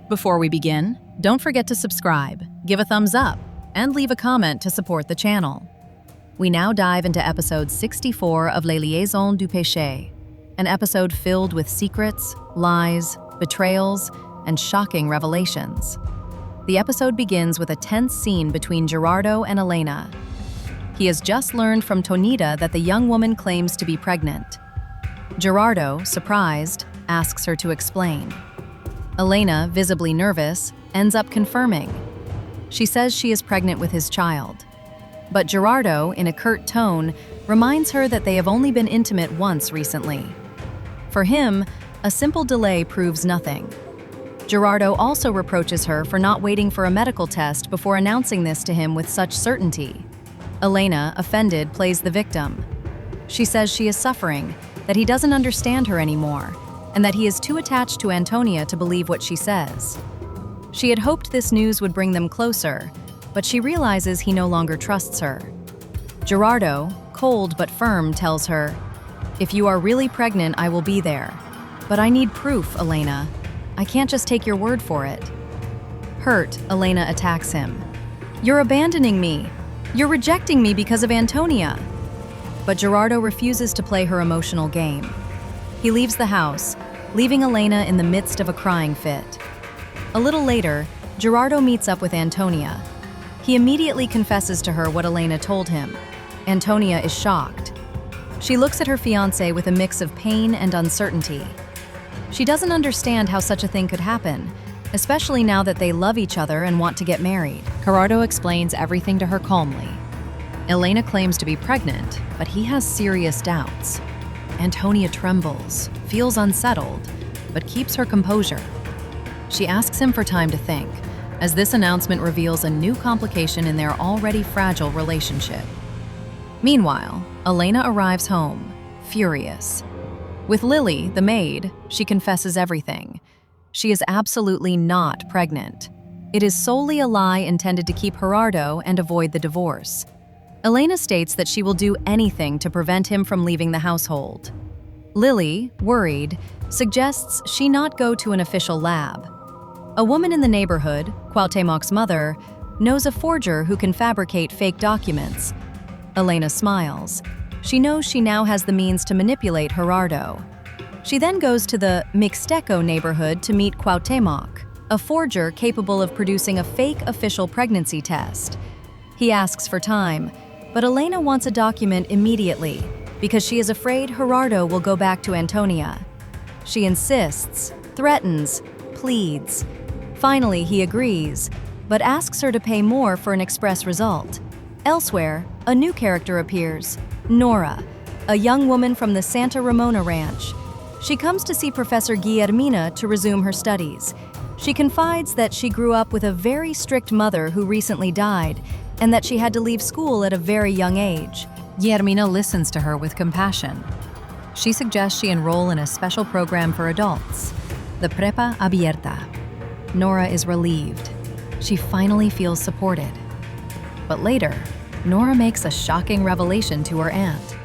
Before we begin, don't forget to subscribe, give a thumbs up, and leave a comment to support the channel. We now dive into episode 64 of Les Liaisons du Péché, an episode filled with secrets, lies, betrayals, and shocking revelations. The episode begins with a tense scene between Gerardo and Elena. He has just learned from Tonita that the young woman claims to be pregnant. Gerardo, surprised, asks her to explain. Elena, visibly nervous, ends up confirming. She says she is pregnant with his child. But Gerardo, in a curt tone, reminds her that they have only been intimate once recently. For him, a simple delay proves nothing. Gerardo also reproaches her for not waiting for a medical test before announcing this to him with such certainty. Elena, offended, plays the victim. She says she is suffering, that he doesn't understand her anymore, and that he is too attached to Antonia to believe what she says. She had hoped this news would bring them closer, but she realizes he no longer trusts her. Gerardo, cold but firm, tells her, "If you are really pregnant, I will be there. But I need proof, Elena. I can't just take your word for it." Hurt, Elena attacks him. "You're abandoning me. You're rejecting me because of Antonia." But Gerardo refuses to play her emotional game. He leaves the house, leaving Elena in the midst of a crying fit. A little later, Gerardo meets up with Antonia. He immediately confesses to her what Elena told him. Antonia is shocked. She looks at her fiancé with a mix of pain and uncertainty. She doesn't understand how such a thing could happen, especially now that they love each other and want to get married. Gerardo explains everything to her calmly. Elena claims to be pregnant, but he has serious doubts. Antonia trembles, feels unsettled, but keeps her composure. She asks him for time to think, as this announcement reveals a new complication in their already fragile relationship. Meanwhile, Elena arrives home, furious. With Lily, the maid, she confesses everything. She is absolutely not pregnant. It is solely a lie intended to keep Gerardo and avoid the divorce. Elena states that she will do anything to prevent him from leaving the household. Lily, worried, suggests she not go to an official lab. A woman in the neighborhood, Cuauhtémoc's mother, knows a forger who can fabricate fake documents. Elena smiles. She knows she now has the means to manipulate Gerardo. She then goes to the Mixteco neighborhood to meet Cuauhtémoc, a forger capable of producing a fake official pregnancy test. He asks for time, but Elena wants a document immediately because she is afraid Gerardo will go back to Antonia. She insists, threatens, pleads. Finally, he agrees, but asks her to pay more for an express result. Elsewhere, a new character appears, Nora, a young woman from the Santa Ramona ranch. She comes to see Professor Guillermina to resume her studies. She confides that she grew up with a very strict mother who recently died, and that she had to leave school at a very young age. Guillermina listens to her with compassion. She suggests she enroll in a special program for adults, the Prepa Abierta. Nora is relieved. She finally feels supported. But later, Nora makes a shocking revelation to her aunt.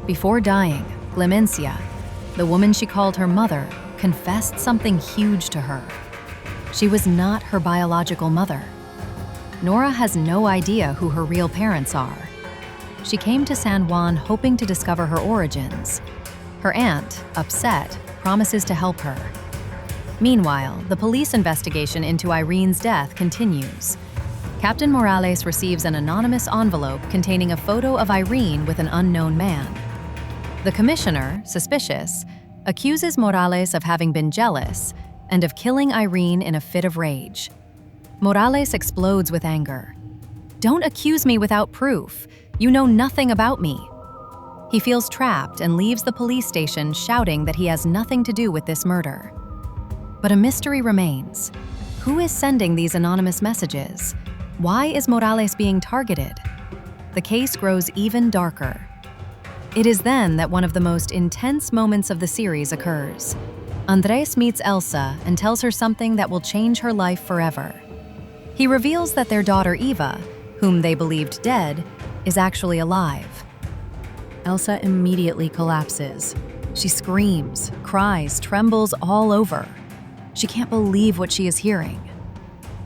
Before dying, Clemencia, the woman she called her mother, confessed something huge to her. She was not her biological mother. Nora has no idea who her real parents are. She came to San Juan hoping to discover her origins. Her aunt, upset, promises to help her. Meanwhile, the police investigation into Irene's death continues. Captain Morales receives an anonymous envelope containing a photo of Irene with an unknown man. The commissioner, suspicious, accuses Morales of having been jealous and of killing Irene in a fit of rage. Morales explodes with anger. "Don't accuse me without proof. You know nothing about me." He feels trapped and leaves the police station shouting that he has nothing to do with this murder. But a mystery remains. Who is sending these anonymous messages? Why is Morales being targeted? The case grows even darker. It is then that one of the most intense moments of the series occurs. Andrés meets Elsa and tells her something that will change her life forever. He reveals that their daughter Eva, whom they believed dead, is actually alive. Elsa immediately collapses. She screams, cries, trembles all over. She can't believe what she is hearing.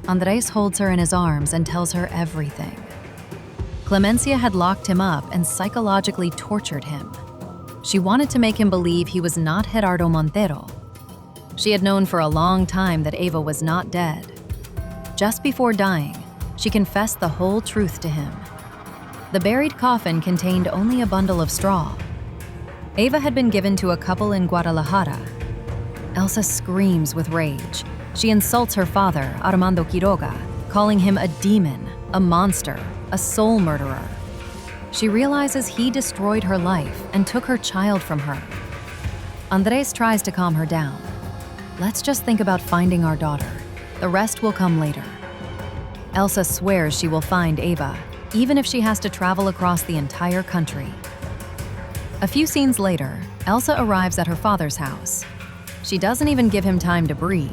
Andrés holds her in his arms and tells her everything. Clemencia had locked him up and psychologically tortured him. She wanted to make him believe he was not Gerardo Montero. She had known for a long time that Eva was not dead. Just before dying, she confessed the whole truth to him. The buried coffin contained only a bundle of straw. Eva had been given to a couple in Guadalajara. Elsa screams with rage. She insults her father, Armando Quiroga, calling him a demon, a monster, a soul murderer. She realizes he destroyed her life and took her child from her. Andrés tries to calm her down. Let's just think about finding our daughter. The rest will come later. Elsa swears she will find Eva, even if she has to travel across the entire country. A few scenes later, Elsa arrives at her father's house. She doesn't even give him time to breathe.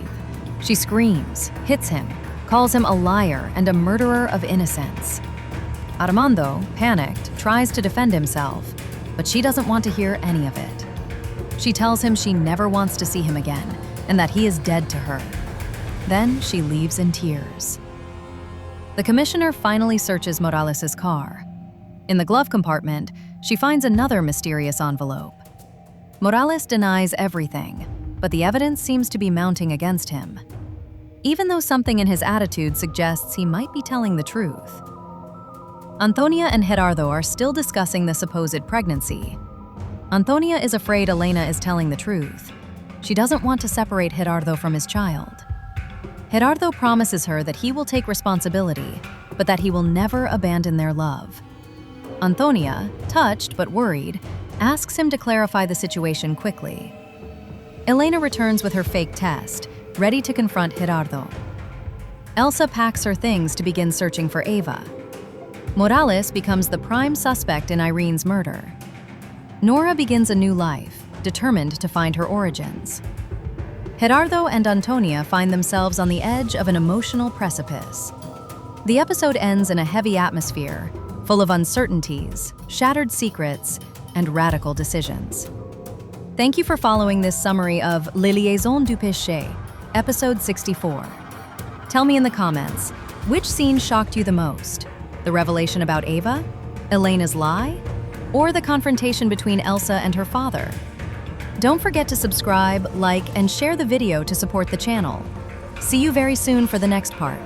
She screams, hits him, calls him a liar and a murderer of innocence. Armando, panicked, tries to defend himself, but she doesn't want to hear any of it. She tells him she never wants to see him again and that he is dead to her. Then she leaves in tears. The commissioner finally searches Morales' car. In the glove compartment, she finds another mysterious envelope. Morales denies everything, but the evidence seems to be mounting against him. Even though something in his attitude suggests he might be telling the truth. Antonia and Gerardo are still discussing the supposed pregnancy. Antonia is afraid Elena is telling the truth. She doesn't want to separate Gerardo from his child. Gerardo promises her that he will take responsibility, but that he will never abandon their love. Antonia, touched but worried, asks him to clarify the situation quickly. Elena returns with her fake test, ready to confront Gerardo. Elsa packs her things to begin searching for Eva. Morales becomes the prime suspect in Irene's murder. Nora begins a new life, determined to find her origins. Gerardo and Antonia find themselves on the edge of an emotional precipice. The episode ends in a heavy atmosphere, full of uncertainties, shattered secrets, and radical decisions. Thank you for following this summary of Les Liaisons du Péché, episode 64. Tell me in the comments, which scene shocked you the most? The revelation about Eva? Elena's lie? Or the confrontation between Elsa and her father? Don't forget to subscribe, like, and share the video to support the channel. See you very soon for the next part.